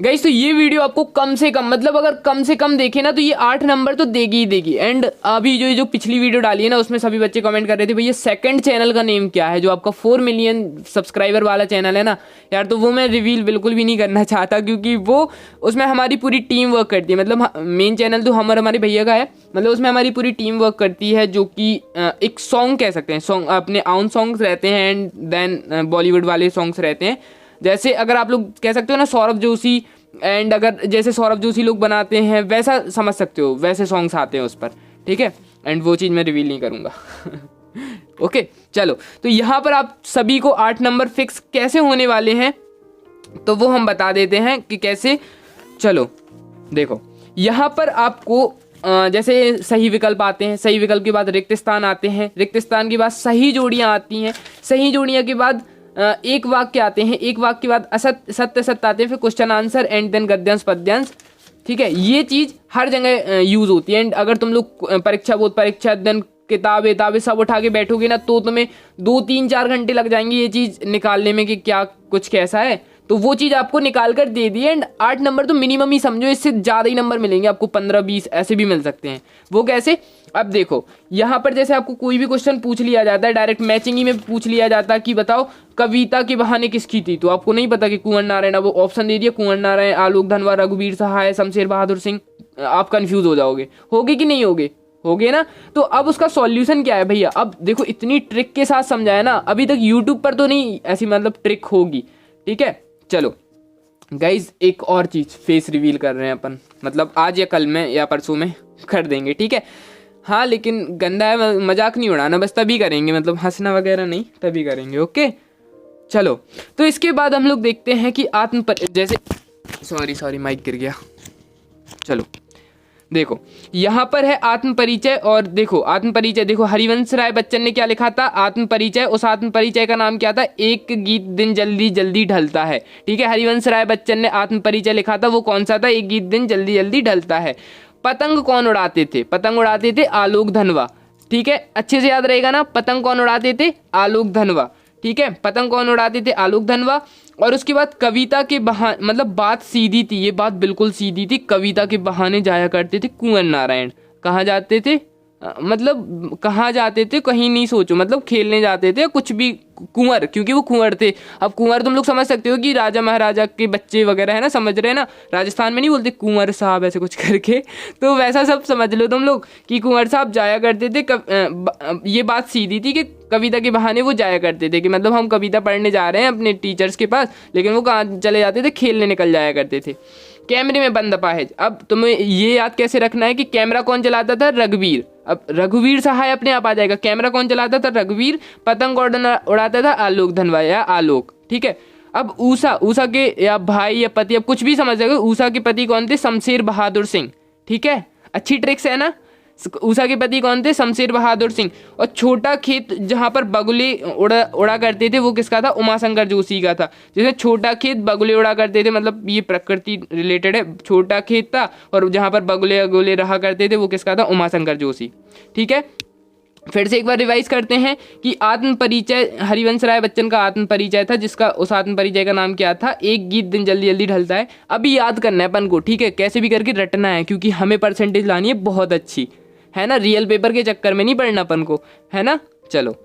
Guys तो ये video आपको कम से कम, मतलब अगर कम से कम देखे ना तो ये 8 नंबर तो देगी ही देगी। एंड अभी जो पिछली वीडियो डाली है ना उसमें सभी बच्चे कमेंट कर रहे थे भैया सेकंड चैनल का नेम क्या है, जो आपका 4 मिलियन सब्सक्राइबर वाला चैनल है ना यार, तो वो मैं रिवील बिल्कुल भी नहीं करना चाहता, क्योंकि वो उसमें हमारी पूरी टीम वर्क करती है। मतलब मेन चैनल तो हमारे भैया का है, मतलब उसमें हमारी पूरी टीम वर्क करती है, जो कि एक सॉन्ग कह सकते हैं, सॉन्ग अपने आउन सॉन्ग्स रहते हैं एंड देन बॉलीवुड वाले सॉन्ग्स रहते हैं। जैसे अगर आप लोग कह सकते हो ना सौरभ जोशी, एंड अगर जैसे सौरभ जोशी लोग बनाते हैं वैसा समझ सकते हो, वैसे सॉन्ग्स आते हैं उस पर, ठीक है। एंड वो चीज़ मैं रिवील नहीं करूँगा। ओके चलो, तो यहाँ पर आप सभी को 8 नंबर फिक्स कैसे होने वाले हैं तो वो हम बता देते हैं कि कैसे। चलो देखो, यहाँ पर आपको जैसे सही विकल्प आते हैं, सही विकल्प के बाद रिक्त स्थान आते हैं, रिक्त स्थान के बाद सही जोड़ियाँ आती हैं, सही जोड़ियाँ के बाद एक वाक्य आते हैं, एक वाक्य के बाद असत्य सत्य सत्य आते हैं, फिर क्वेश्चन आंसर एंड देन गद्यांश पद्यांश, ठीक है। ये चीज़ हर जगह यूज़ होती है। एंड अगर तुम लोग परीक्षा बोर्ड परीक्षा देन किताबें सब उठा के बैठोगे ना तो तुम्हें 2-3-4 घंटे लग जाएंगे ये चीज़ निकालने में कि क्या कुछ कैसा है, तो वो चीज़ आपको निकाल कर दे दी। एंड 8 नंबर तो मिनिमम ही समझो, इससे ज़्यादा ही नंबर मिलेंगे आपको, 15-20 ऐसे भी मिल सकते हैं। वो कैसे, अब देखो यहाँ पर जैसे आपको कोई भी क्वेश्चन पूछ लिया जाता है, डायरेक्ट मैचिंग ही में पूछ लिया जाता है कि बताओ कविता के बहाने किसकी थी, तो आपको नहीं पता कि कुंवर नारायण, अब वो ऑप्शन दे दिया कुंवर नारायण, आलोक धनवा, रघुवीर सहाय, शमशेर बहादुर सिंह, आप कंफ्यूज हो जाओगे, होगे कि नहीं होगे ना। तो अब उसका सॉल्यूशन क्या है भैया, अब देखो इतनी ट्रिक के साथ समझाया ना, अभी तक यूट्यूब पर तो नहीं ऐसी मतलब ट्रिक होगी, ठीक है। चलो गाइज एक और चीज़, फेस रिवील कर रहे हैं अपन, मतलब आज या कल में या परसों में कर देंगे, ठीक है। हाँ लेकिन गंदा है, मजाक नहीं उड़ाना, बस तभी करेंगे, मतलब हंसना वगैरह नहीं, तभी करेंगे, ओके। चलो तो इसके बाद हम लोग देखते हैं कि जैसे सॉरी माइक गिर गया। चलो देखो यहाँ पर है आत्म परिचय, और देखो आत्म परिचय, देखो हरिवंश राय बच्चन ने क्या लिखा था, आत्म परिचय, उस आत्म परिचय का नाम क्या था, एक गीत दिन जल्दी जल्दी ढलता है, ठीक है। हरिवंश राय बच्चन ने आत्म परिचय लिखा था, वो कौन सा था, एक गीत दिन जल्दी जल्दी ढलता है। पतंग कौन उड़ाते थे, पतंग उड़ाते थे आलोक धनवा, ठीक है, अच्छे से याद रहेगा ना, पतंग कौन उड़ाते थे, आलोक धनवा, ठीक है, पतंग कौन उड़ाते थे, आलोक धनवा। और उसके बाद कविता के बहाने, मतलब बात सीधी थी, ये बात बिल्कुल सीधी थी, कविता के बहाने जाया करते थे कुंवर नारायण। कहाँ जाते थे, मतलब कहाँ जाते थे, कहीं नहीं सोचो, मतलब खेलने जाते थे, कुछ भी, कुंवर, क्योंकि वो कुंवर थे। अब कुंवर तुम लोग समझ सकते हो कि राजा महाराजा के बच्चे वगैरह है ना, समझ रहे हैं ना, राजस्थान में नहीं बोलते कुंवर साहब ऐसे कुछ करके, तो वैसा सब समझ लो तुम लोग कि कुंवर साहब जाया करते थे। ये बात सीधी थी कि कविता के बहाने वो जाया करते थे, कि मतलब हम कविता पढ़ने जा रहे हैं अपने टीचर्स के पास, लेकिन वो कहाँ चले जाते थे, खेलने निकल जाया करते थे। कैमरे में बंद अपाहिज, अब तुम्हें ये याद कैसे रखना है कि कैमरा कौन चलाता था, रघुवीर, अब रघुवीर सहाय अपने आप आ जाएगा, कैमरा कौन चलाता था, रघुवीर, पतंग उड़ाता था आलोक धनवा या आलोक, ठीक है। अब ऊषा के या भाई या पति, अब कुछ भी समझ जाएगा, ऊषा के पति कौन थे, शमशेर बहादुर सिंह, ठीक है, अच्छी ट्रिक्स है ना। ऊषा के पति कौन थे, शमशेर बहादुर सिंह। और छोटा खेत जहाँ पर बगुले उड़ा करते थे वो किसका था, उमाशंकर जोशी का था। जैसे छोटा खेत बगुले उड़ा करते थे, मतलब ये प्रकृति रिलेटेड है, छोटा खेत था और जहाँ पर बगुले रहा करते थे वो किसका था, उमाशंकर जोशी, ठीक है। फिर से एक बार रिवाइज करते हैं कि आत्म परिचय हरिवंश राय बच्चन का आत्म परिचय था, जिसका उस आत्म परिचय का नाम क्या था, एक गीत दिन जल्दी जल्दी ढलता है। अभी याद करना है अपन को, ठीक है, कैसे भी करके रटना है, क्योंकि हमें परसेंटेज लानी है बहुत अच्छी, है ना, रियल पेपर के चक्कर में नहीं पढ़ना अपन को, है ना। चलो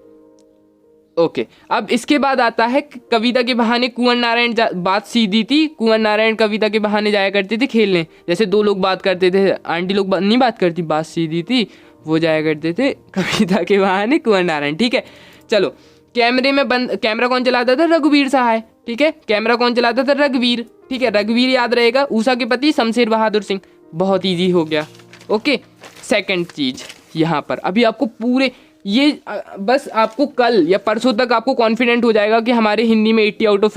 ओके, अब इसके बाद आता है कविता के बहाने कुंवर नारायण, बात सीधी थी, कुंवर नारायण कविता के बहाने जाया करते थे खेलने। जैसे दो लोग बात करते थे, आंटी लोग नहीं बात करती, बात सीधी थी, वो जाया करते थे कविता के बहाने कुंवर नारायण, ठीक है। चलो कैमरा कौन चलाता था, रघुवीर सहाय, ठीक है, कैमरा कौन चलाता था, रघुवीर, ठीक है, रघुवीर याद रहेगा। ऊषा के पति शमशेर बहादुर सिंह, बहुत ईजी हो गया, ओके। सेकंड चीज यहाँ पर अभी आपको पूरे ये बस आपको कल या परसों तक आपको कॉन्फिडेंट हो जाएगा कि हमारे हिंदी में 80 आउट ऑफ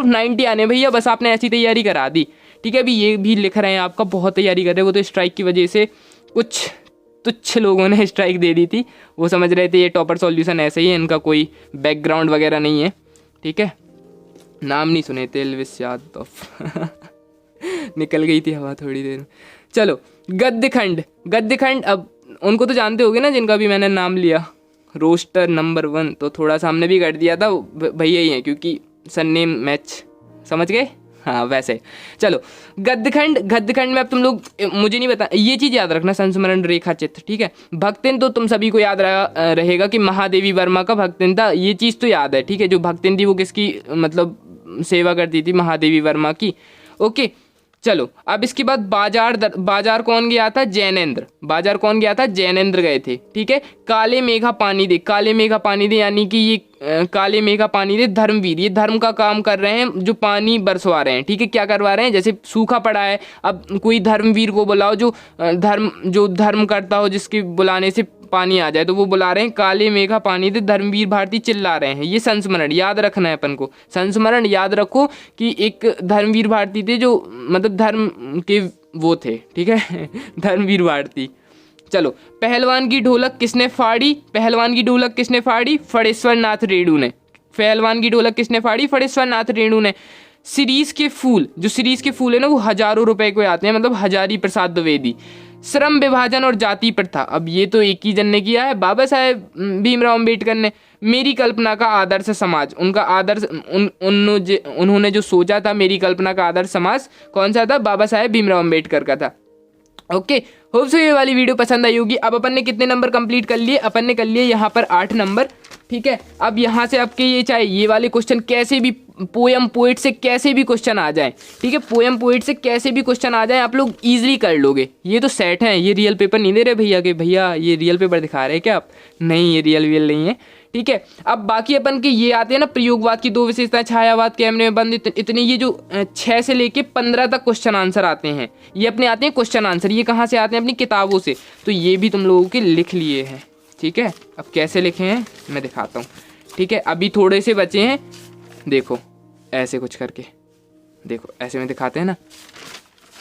90 आने भैया, बस आपने ऐसी तैयारी करा दी, ठीक है। अभी ये भी लिख रहे हैं, आपका बहुत तैयारी कर रहे हैं, वो तो स्ट्राइक की वजह से कुछ तुच्छ लोगों ने स्ट्राइक दे दी थी, वो समझ रहे थे ये टॉपर सॉल्यूशन ऐसे ही है, इनका कोई बैकग्राउंड वगैरह नहीं है, ठीक है। नाम नहीं सुने थे, एल्विस यादव निकल गई थी हवा थोड़ी देर में। चलो गद्यखंड, अब उनको तो जानते होगे ना जिनका भी मैंने नाम लिया, रोस्टर नंबर 1, तो थोड़ा सा हमने भी कर दिया था, भैया ही हैं क्योंकि सरनेम मैच, समझ गए हाँ वैसे चलो गद्यखंड में अब तुम लोग मुझे नहीं बता, ये चीज़ याद रखना, संस्मरण रेखा चित्र, ठीक है। भक्तिन तो तुम सभी को याद रहेगा कि महादेवी वर्मा का भक्तिन था, ये चीज़ तो याद है, ठीक है। जो भक्तिन थी वो किसकी मतलब सेवा करती थी, महादेवी वर्मा की। ओके चलो अब इसके बाद बाजार कौन गया था, जैनेंद्र। बाजार कौन गया था, जैनेंद्र गए थे, ठीक है। काले मेघा पानी दे यानी कि ये काले मेघा पानी दे धर्मवीर, ये धर्म का काम कर रहे हैं, जो पानी बरसवा रहे हैं, ठीक है। क्या करवा रहे हैं, जैसे सूखा पड़ा है, अब कोई धर्मवीर को बुलाओ जो धर्म करता हो, जिसके बुलाने से पानी आ जाए, तो वो बुला रहे हैं काले मेघा पानी दे, धर्मवीर भारती चिल्ला रहे हैं। ये संस्मरण याद रखना है अपन को, संस्मरण याद रखो कि एक धर्मवीर भारती थे जो मतलब धर्म के वो थे, ठीक है धर्मवीर भारती। चलो पहलवान की ढोलक किसने फाड़ी, फणेश्वर नाथ रेणु ने। पहलवान की ढोलक किसने फाड़ी, फणेश्वर नाथ रेणु ने। सीरीज के फूल है ना, वो हजारों रुपए को आते हैं, मतलब हजारी प्रसाद द्विवेदी। श्रम विभाजन और जाति प्रथा, अब ये तो एक ही जन ने किया है, बाबा साहेब भीमराव अम्बेडकर ने। मेरी कल्पना का आदर्श समाज, उनका आदर्श उन्होंने जो सोचा था, मेरी कल्पना का आदर्श समाज कौन सा था, बाबा साहेब भीमराव अम्बेडकर का था। ओके होप सो ये वाली वीडियो पसंद आई होगी। अब अपन ने कितने नंबर कंप्लीट कर लिए, अपन ने कर लिए यहाँ पर 8 नंबर, ठीक है। अब यहाँ से आपके ये चाहे ये वाले क्वेश्चन कैसे भी पोएम पोइट से कैसे भी क्वेश्चन आ जाए, ठीक है, पोएम पोइट से कैसे भी क्वेश्चन आ जाए, आप लोग इजीली कर लोगे। ये तो सेट है, ये रियल पेपर नहीं दे रहे भैया के, भैया ये रियल पेपर दिखा रहे हैं क्या आप, नहीं ये रियल नहीं है, ठीक है। अब बाकी अपन के ये आते हैं ना, प्रयोगवाद की 2 विशेषताएं, छायावाद, कैमरे में बंद, इतने ये जो 6 से लेके 15 तक क्वेश्चन आंसर आते हैं, ये अपने आते हैं क्वेश्चन आंसर। ये कहाँ से आते हैं, अपनी किताबों से, तो ये भी तुम लोगों के लिख लिए हैं, ठीक है। अब कैसे लिखे हैं मैं दिखाता हूँ, ठीक है। अभी थोड़े से बचे हैं, देखो ऐसे कुछ करके, देखो ऐसे में दिखाते हैं ना,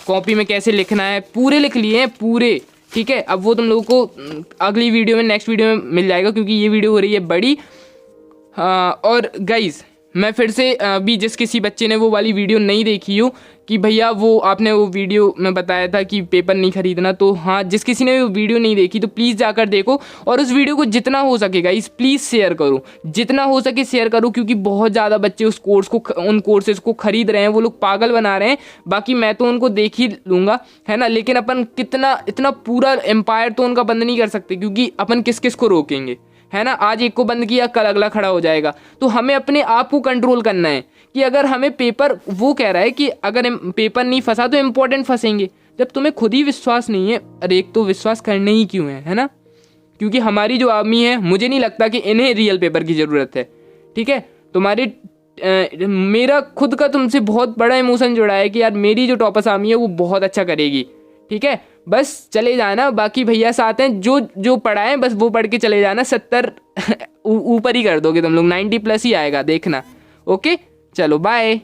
कॉपी में कैसे लिखना है, पूरे लिख लिए हैं पूरे, ठीक है। अब वो तुम लोगों को अगली वीडियो में, नेक्स्ट वीडियो में मिल जाएगा, क्योंकि ये वीडियो हो रही है बड़ी। और गाइज मैं फिर से अभी जिस किसी बच्चे ने वो वाली वीडियो नहीं देखी हो कि भैया वो आपने वो वीडियो में बताया था कि पेपर नहीं खरीदना, तो हाँ जिस किसी ने वो वीडियो नहीं देखी तो प्लीज़ जाकर देखो, और उस वीडियो को जितना हो सके गाइस प्लीज़ शेयर करो, जितना हो सके शेयर करो, क्योंकि बहुत ज़्यादा बच्चे उस कोर्स को, उन कोर्सेज़ को खरीद रहे हैं, वो लोग पागल बना रहे हैं। बाकी मैं तो उनको देख ही लूँगा, है ना, लेकिन अपन इतना पूरा एम्पायर तो उनका बंद नहीं कर सकते, क्योंकि अपन किस किस को रोकेंगे, है ना। आज एक को बंद किया, कल अगला खड़ा हो जाएगा। तो हमें अपने आप को कंट्रोल करना है कि अगर हमें पेपर, वो कह रहा है कि अगर पेपर नहीं फंसा तो इम्पोर्टेंट फंसेंगे। जब तुम्हें खुद ही विश्वास नहीं है, अरे एक तो विश्वास करने ही क्यों है ना, क्योंकि हमारी जो आर्मी है, मुझे नहीं लगता कि इन्हें रियल पेपर की ज़रूरत है, ठीक है। तुम्हारी मेरा खुद का तुमसे बहुत बड़ा इमोशन जुड़ा है कि यार मेरी जो टॉपर्स आर्मी है वो बहुत अच्छा करेगी, ठीक है। बस चले जाना, बाकी भैया साथ हैं, जो पढ़ाएं बस वो पढ़ के चले जाना, 70 ऊपर ही कर दोगे तुम लोग, 90+ ही आएगा देखना। ओके चलो बाय।